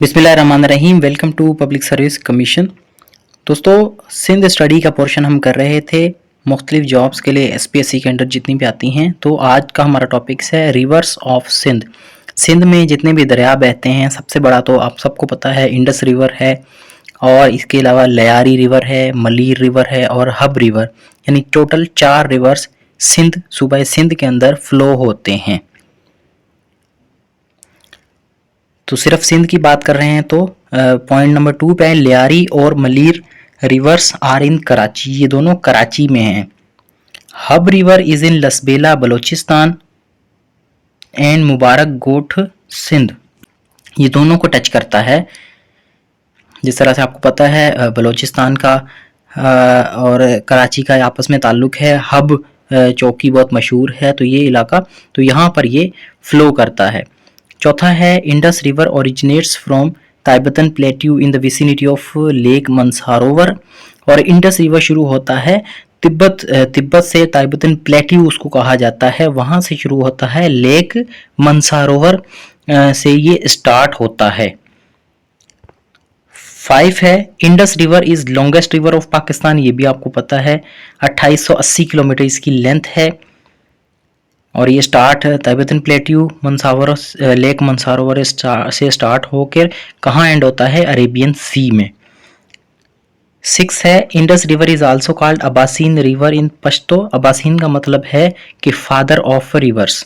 बिस्मिल्लाहिर्रहमानिर्रहीम। Welcome to public service commission. दोस्तों, Sindh study का पोर्शन हम कर रहे थे मुख्तलिफ जॉब्स के लिए एसपीएससी के अंडर जितनी भी आती हैं। तो आज का हमारा टॉपिक्स है रिवर्स ऑफ सिंध। सिंध में जितने भी दरिया बहते हैं, सबसे बड़ा तो आप सबको पता है इंडस रिवर है, और इसके अलावा लयारी रिवर है, मलीर रिवर है और हब रिवर, यानी टोटल 4 रिवर्स सिंध सूबा सिंध के अंदर फ्लो होते हैं। तो सिर्फ सिंध की बात कर रहे हैं तो पॉइंट नंबर 2 पे है लियारी और Malir rivers are in Karachi, ये दोनों कराची में हैं। Hub river is in Lasbela Balochistan and Mubarak Goth Sindh, ये दोनों को टच करता है। जिस तरह से आपको पता है बलोचिस्तान का और कराची का आपस में ताल्लुक है। हब चौकी बहुत मशहूर है, तो ये इलाका, तो यहाँ पर ये फ्लो करता है। चौथा है Indus river originates from Tibetan plateau in the vicinity of lake Mansarovar, और इंडस रिवर शुरू होता है तिब्बत से, ताइबतन प्लेट्यू उसको कहा जाता है, वहाँ से शुरू होता है, लेक मंसारोवर से ये स्टार्ट होता है। 5 है Indus river is longest river of Pakistan, ये भी आपको पता है, 2880 किलोमीटर इसकी लेंथ है, और ये स्टार्ट ताइबतन प्लेट्यू मंसावर लेक मंसारोवर से स्टार्ट होकर कहाँ एंड होता है, अरेबियन सी में। 6 है Indus river is also called Abaseen river in Pashto, Abaseen का मतलब है कि फादर ऑफ रिवर्स।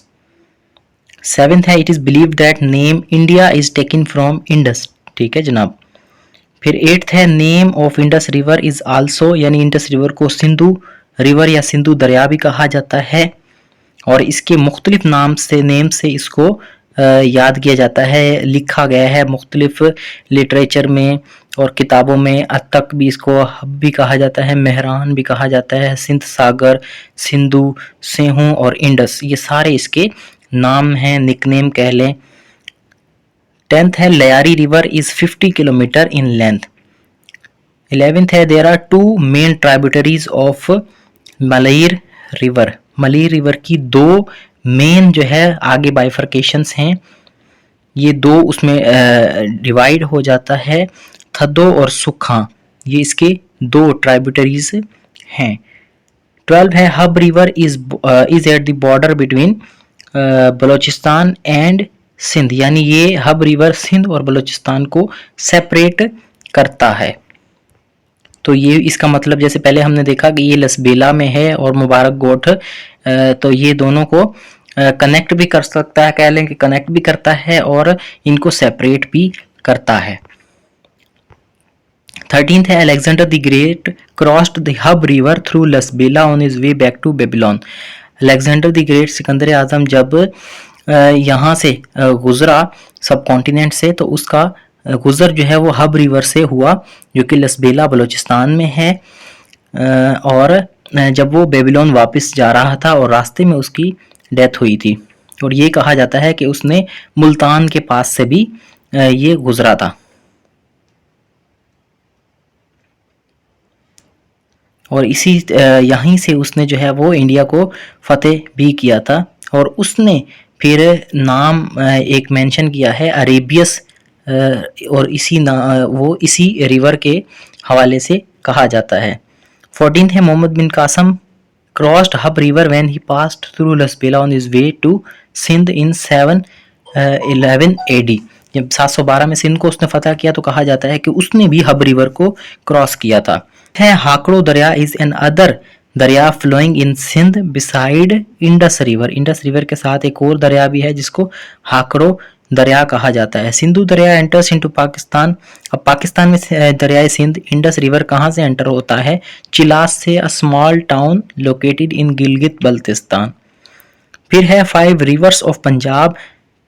7th है it is believed that name India is taken from Indus, ठीक है जनाब। फिर 8th है name of Indus river is also, यानी इंडस रिवर को सिंधु रिवर या सिंधु दरिया भी कहा जाता है, और इसके मुख्तलिफ नेम से इसको याद किया जाता है, लिखा गया है मुख्तलिफ लिटरेचर में और किताबों में। अतक भी इसको हब भी कहा जाता है, मेहरान भी कहा जाता है, सिंध सागर, सिंधु, सेहू और इंडस, ये सारे इसके नाम हैं, निकनेम कह लें। 10th है Lyari river is 50 kilometre in length. 11th है there are 2 main tributaries of Malir river, Malir river की 2 मेन जो है आगे बाइफर्केशंस हैं, ये 2 उसमें डिवाइड हो जाता है, थद्दो और सुखा, ये इसके 2 ट्राइब्यूटरीज हैं। 12 है Hub river is at the border between Balochistan and Sindh, यानी ये हब रिवर सिंध और बलोचिस्तान को सेपरेट करता है। तो ये इसका मतलब, जैसे पहले हमने देखा कि ये लसबेला में है और मुबारक गोठ, तो ये दोनों को कनेक्ट भी कर सकता है, कह लें कि कनेक्ट भी करता है और इनको सेपरेट भी करता है। 13th है Alexander the great crossed the Hub river through Lasbela on his way back to Babylon, Alexander the great Sikandar Azam जब यहाँ से गुजरा सब कॉन्टिनेंट से, तो उसका गुजर जो है वो हब रिवर से हुआ, जो कि लसबेला बलोचिस्तान में है, और जब वो बेबीलोन वापस जा रहा था और रास्ते में उसकी डेथ हुई थी, और ये कहा जाता है कि उसने मुल्तान के पास से भी ये गुजरा था, और इसी यहीं से उसने जो है वो इंडिया को फतेह भी किया था, और उसने फिर नाम एक मेंशन किया है अरेबियस, और वो इसी रिवर के हवाले से कहा जाता है। 14th है Mohammad bin Qasim crossed Hub river when he passed through Lasbela on his way to Sindh in 711 AD, जब 712 में सिंध को उसने फतह किया, तो कहा जाता है कि उसने भी हब रिवर को क्रॉस किया था। है Hakro darya is another darya flowing in Sindh beside Indus river, Indus river के साथ एक और दरिया भी है जिसको हाकड़ो दरिया कहा जाता है। सिंधु दरिया एंटर्स इनटू पाकिस्तान, अब पाकिस्तान में दरियाए सिंध इंडस रिवर कहाँ से एंटर होता है, चिलास से, a small town located in Gilgit Baltistan. फिर है 5 रिवर्स ऑफ पंजाब,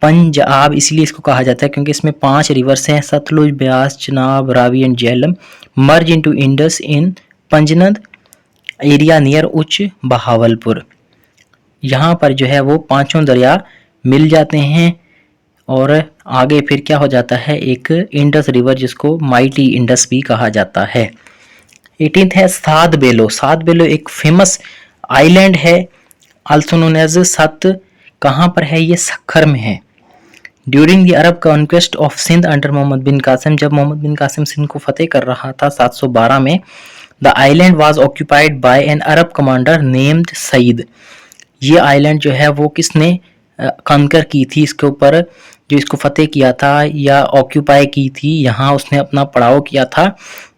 पंजाब इसलिए इसको कहा जाता है क्योंकि इसमें 5 रिवर्स हैं, Sutlej, Beas, Chenab, Ravi and Jhelum, merge into Indus in Panjnad area near Uch Bahawalpur. यहाँ पर जो है वो 5 दरिया मिल जाते हैं, और आगे फिर क्या हो जाता है, एक इंडस रिवर जिसको माइटी इंडस भी कहा जाता है। 18th है सात बेलो, सात बेलो एक फेमस आइलैंड है, आल्सो नोन एज सत, कहाँ पर है, ये सक्खर में है। During the Arab conquest of Sindh under Mohammad bin Qasim, जब मोहम्मद बिन कासिम सिंध को फतेह कर रहा था 712 में, the island was occupied by an Arab commander named Saeed. ये आइलैंड जो है वो किसने कॉन्कर की थी, इसके ऊपर जो इसको फतेह किया था या ऑक्यूपाई की थी, यहाँ उसने अपना पड़ाव किया था,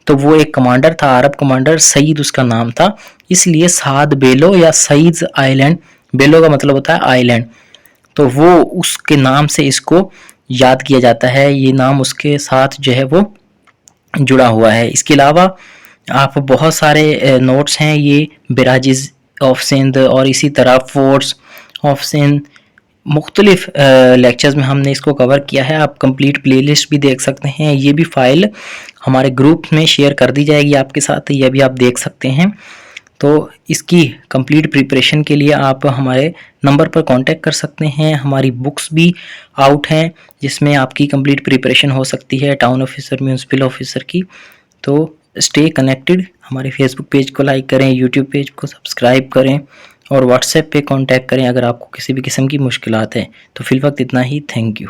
तो वो एक कमांडर था, अरब कमांडर, सईद उसका नाम था, इसलिए साद बेलो या सईद आइलैंड, बेलो का मतलब होता है आइलैंड, तो वो उसके नाम से इसको याद किया जाता है, ये नाम उसके साथ जो है वो जुड़ा हुआ है। इसके अलावा आप बहुत सारे नोट्स हैं, ये बिराजिज ऑफ सिंध और इसी तरह फोर्ट्स ऑफ सिंध, मुख्तलिफ लेक्चर्स में हमने इसको कवर किया है। आप कंप्लीट प्लेलिस्ट भी देख सकते हैं, ये भी फाइल हमारे ग्रुप में शेयर कर दी जाएगी आपके साथ, ये भी आप देख सकते हैं। तो इसकी कंप्लीट प्रिपरेशन के लिए आप हमारे नंबर पर कांटेक्ट कर सकते हैं। हमारी बुक्स भी आउट हैं जिसमें आपकी कंप्लीट प्रिपरेशन हो सकती है टाउन ऑफिसर, म्यूनसिपल ऑफिसर की। तो स्टे कनेक्टेड, हमारे फेसबुक पेज को लाइक करें, यूट्यूब पेज को सब्सक्राइब करें और व्हाट्सएप पे कांटेक्ट करें अगर आपको किसी भी किस्म की मुश्किलात हैं। तो फिलहाल इतना ही, थैंक यू।